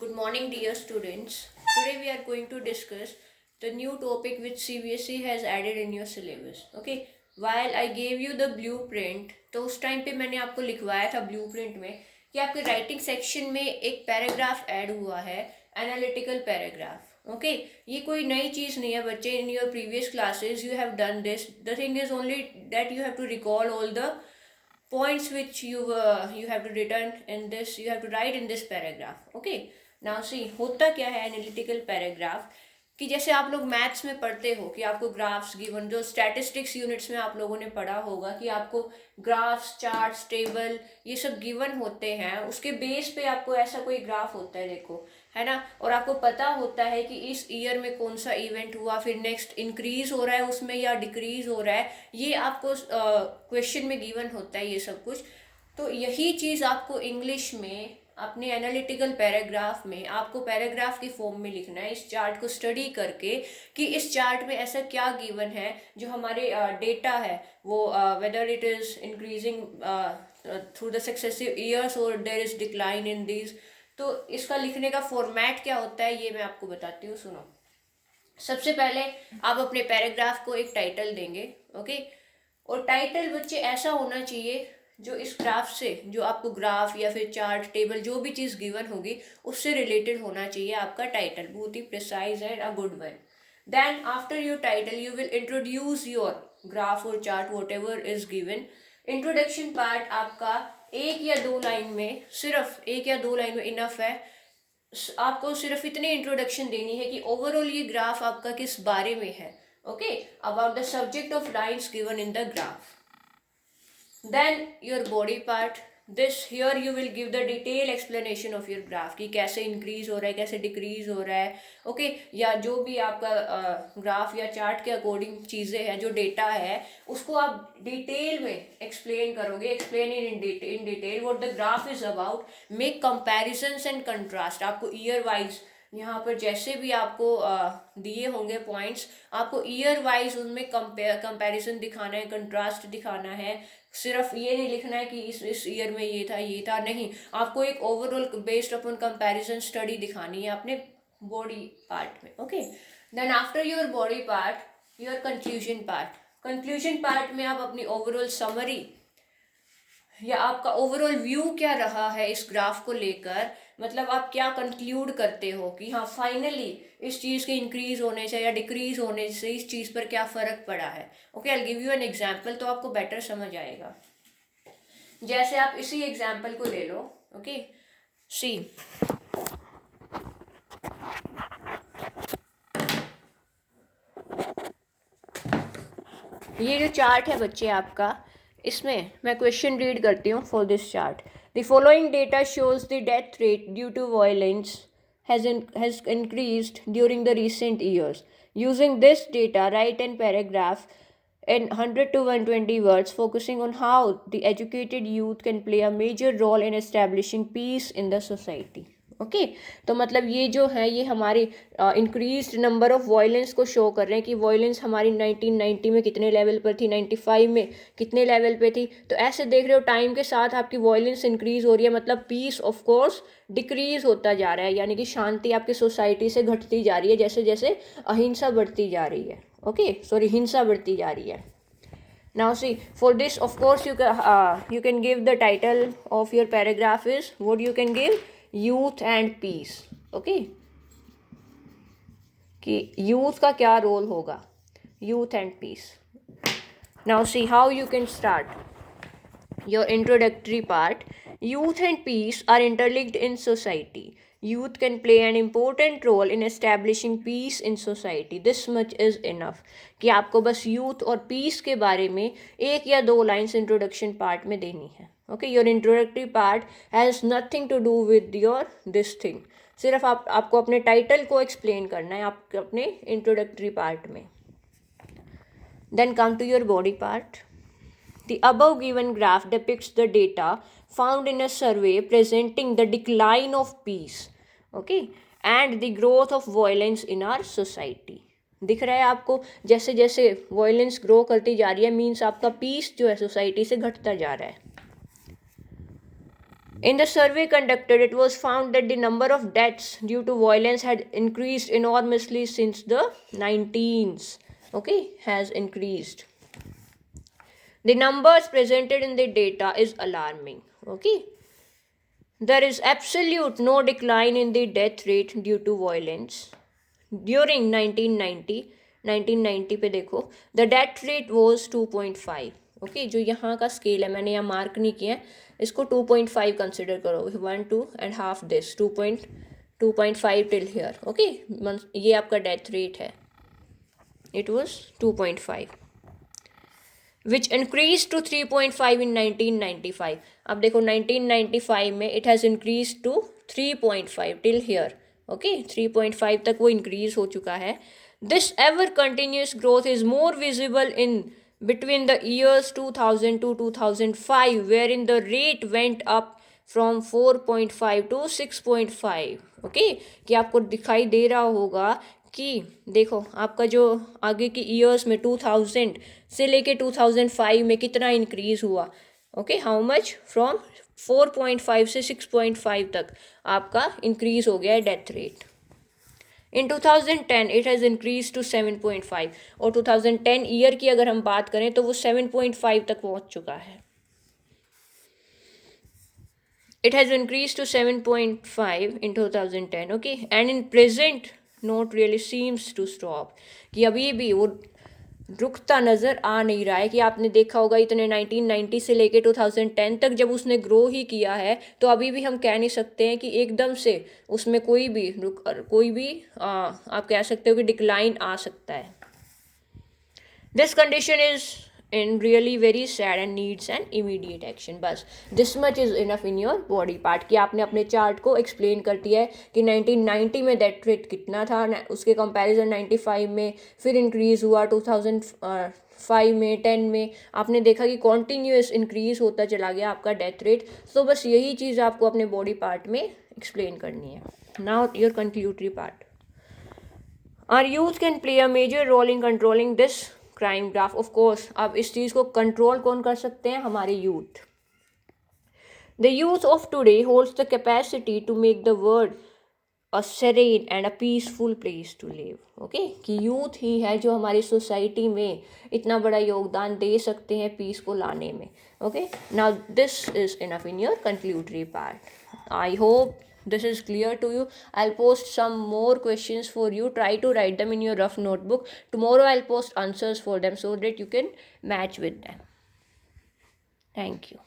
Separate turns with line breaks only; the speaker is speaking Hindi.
Good morning, dear students. Today we are going to discuss the new topic which CBSE has added in your syllabus. Okay, while I gave you the blueprint, तो उस टाइम पे मैंने आपको लिखवाया था blueprint में कि आपके राइटिंग सेक्शन में एक पैराग्राफ ऐड हुआ है, एनालिटिकल पैराग्राफ. ओके, ये कोई नई चीज़ नहीं है बच्चे. In your previous classes you have done this. The thing is only that you have to recall all the points which you have to return in this, you have to write in this paragraph. Okay, now see, होता क्या है एनालिटिकल पैराग्राफ कि जैसे आप लोग मैथ्स में पढ़ते हो कि आपको ग्राफ्स गिवन, जो स्टैटिस्टिक्स यूनिट्स में आप लोगों ने पढ़ा होगा कि आपको ग्राफ्स, चार्ट्स, टेबल ये सब गिवन होते हैं, उसके बेस पे आपको ऐसा कोई ग्राफ होता है, देखो, है ना. और आपको पता होता है कि इस ईयर में कौन सा इवेंट हुआ, फिर नेक्स्ट इंक्रीज हो रहा है उसमें या डिक्रीज हो रहा है, ये आपको क्वेश्चन में गिवन होता है ये सब कुछ. तो यही चीज़ आपको इंग्लिश में अपने एनालिटिकल पैराग्राफ में आपको पैराग्राफ की फॉर्म में लिखना है, इस चार्ट को स्टडी करके कि इस चार्ट में ऐसा क्या गिवन है जो हमारे डेटा है वो whether it is increasing through the successive years और there is decline in these. तो इसका लिखने का फॉर्मेट क्या होता है ये मैं आपको बताती हूँ, सुनो. सबसे पहले आप अपने पैराग्राफ को एक टाइटल देंगे. ओके, और टाइटल बच्चे ऐसा होना चाहिए जो इस ग्राफ से, जो आपको ग्राफ या फिर चार्ट, टेबल, जो भी चीज़ गिवन होगी उससे रिलेटेड होना चाहिए आपका टाइटल, बहुत ही precise and a good one. Then after your title you will introduce your graph और chart whatever is given. Introduction part आपका एक या दो लाइन में, सिर्फ एक या दो लाइन में इनफ है. आपको सिर्फ इतनी इंट्रोडक्शन देनी है कि ओवरऑल ये ग्राफ आपका किस बारे में है. Okay, about the subject of lines given in the graph. Then your body part, this here you will give the detailed explanation of your graph कि कैसे इंक्रीज हो रहा है, कैसे डिक्रीज हो रहा है. ओके, या जो भी आपका ग्राफ या चार्ट के अकॉर्डिंग चीज़ें हैं, जो डेटा है उसको आप डिटेल में एक्सप्लेन करोगे. Explain in detail what the graph is about. Make comparisons and contrast. आपको ईयर वाइज यहाँ पर जैसे भी आपको दिए होंगे पॉइंट्स, आपको ईयर वाइज उनमें कंपैरिजन दिखाना है, कंट्रास्ट दिखाना है. सिर्फ ये नहीं लिखना है कि इस ईयर में ये था, नहीं. आपको एक overall based upon comparison study दिखानी है अपने बॉडी पार्ट में. Okay, then after your body part your conclusion part. Conclusion part में आप अपनी ओवरऑल समरी या आपका ओवरऑल व्यू क्या रहा है इस ग्राफ को लेकर, मतलब आप क्या कंक्लूड करते हो कि हाँ फाइनली इस चीज़ के इंक्रीज होने से या डिक्रीज होने से इस चीज़ पर क्या फ़र्क पड़ा है. Okay, I give you an example तो आपको बेटर समझ आएगा. जैसे आप इसी एग्जांपल को ले लो. ओके, सी, ये जो चार्ट है बच्चे आपका, इसमें मैं क्वेश्चन रीड करती हूँ for this chart. The following data shows the death rate due to violence has increased during the recent years. Using this data, write an paragraph in 100 to 120 words focusing on how the educated youth can play a major role in establishing peace in the society. Okay, तो मतलब ये जो है ये हमारी इंक्रीज्ड नंबर ऑफ वायलेंस को शो कर रहे हैं कि वायलेंस हमारी 1990 में कितने लेवल पर थी, 95 में कितने लेवल पे थी. तो ऐसे देख रहे हो टाइम के साथ आपकी वायलेंस इंक्रीज हो रही है, मतलब पीस ऑफ कोर्स डिक्रीज होता जा रहा है, यानी कि शांति आपकी सोसाइटी से घटती जा रही है जैसे जैसे अहिंसा बढ़ती जा रही है. ओके, सॉरी, हिंसा बढ़ती जा रही है. Now see, for this of course you can give the title of your paragraph is what you can give, youth and peace. Okay, कि youth का क्या रोल होगा, youth and peace. Now see how you can start your introductory part. Youth and peace are interlinked in society. Youth can play an important role in establishing peace in society. This much is enough. कि आपको बस youth और peace के बारे में एक या दो लाइन्स इंट्रोडक्शन पार्ट में देनी है. Okay, your introductory part has nothing to do with your this thing. सिर्फ आपको अपने टाइटल को एक्सप्लेन करना है आप अपने इंट्रोडक्टरी पार्ट में. Then come to your body part. The above given graph depicts the data found in a survey presenting the decline of peace, okay, and the growth of violence in our society. दिख रहा है आपको जैसे जैसे वायलेंस ग्रो करती जा रही है, मीन्स आपका पीस जो है सोसाइटी से घटता जा रहा है. In the survey conducted, it was found that the number of deaths due to violence had increased enormously since the 19s. Okay, has increased. The numbers presented in the data is alarming. Okay, there is absolute no decline in the death rate due to violence during 1990 पे देखो the death rate was 2.5. Okay, जो यहाँ का स्केल है मैंने यहाँ मार्क नहीं किया है, इसको 2.5 कंसिडर करो. 1.5 दिस 2.5 टिल हियर. ओके, ये आपका डेथ रेट है. It was 2.5 which increase to 3.5 in 1995. अब देखो 1995 में it has increase to 3.5 till here. Okay, 3.5 तक वो इंक्रीज हो चुका है. This ever continuous growth is more visible in between the years 2000 to 2005, wherein the rate went up from 4.5 to 6.5. Okay, कि आपको दिखाई दे रहा होगा कि देखो आपका जो आगे की ईयर्स में 2000 से लेके 2005 में कितना इंक्रीज हुआ. ओके, हाउ मच, फ्रॉम 4.5 से 6.5 तक आपका इंक्रीज हो गया है death rate. In 2010 it has increase to 7.5 और 2010 ईयर की अगर हम बात करें तो वो 7.5 तक पहुंच चुका है. It has increase to 7.5 in 2010. Okay, and in present not really seems to stop, कि अभी भी वो रुकता नज़र आ नहीं रहा है. कि आपने देखा होगा इतने 1990 से लेके 2010 तक जब उसने ग्रो ही किया है, तो अभी भी हम कह नहीं सकते हैं कि एकदम से उसमें कोई भी आप कह सकते हो कि डिक्लाइन आ सकता है. This condition is in really very sad and needs an immediate action. बस this much is enough in your body part कि आपने अपने चार्ट को एक्सप्लेन कर दिया है कि 1990 में डेथ रेट कितना था, उसके कंपैरिजन 95 में फिर इंक्रीज़ हुआ, 2005 में 10 में आपने देखा कि कॉन्टीन्यूस इंक्रीज़ होता चला गया आपका डेथ रेट. तो बस यही चीज़ आपको अपने बॉडी पार्ट में एक्सप्लेन करनी है. Now your conclusory part. Our youth can play a major role in controlling this crime graph. Of course, अब इस चीज़ को कंट्रोल कौन कर सकते हैं? हमारे youth. The youth of today holds the capacity to make the world a serene and a peaceful place to live. Okay, कि यूथ ही है जो हमारी सोसाइटी में इतना बड़ा योगदान दे सकते हैं पीस को लाने में. Okay, now this is enough in your conclusory part. I hope this is clear to you. I'll post some more questions for you. Try to write them in your rough notebook. Tomorrow I'll post answers for them so that you can match with them. Thank you.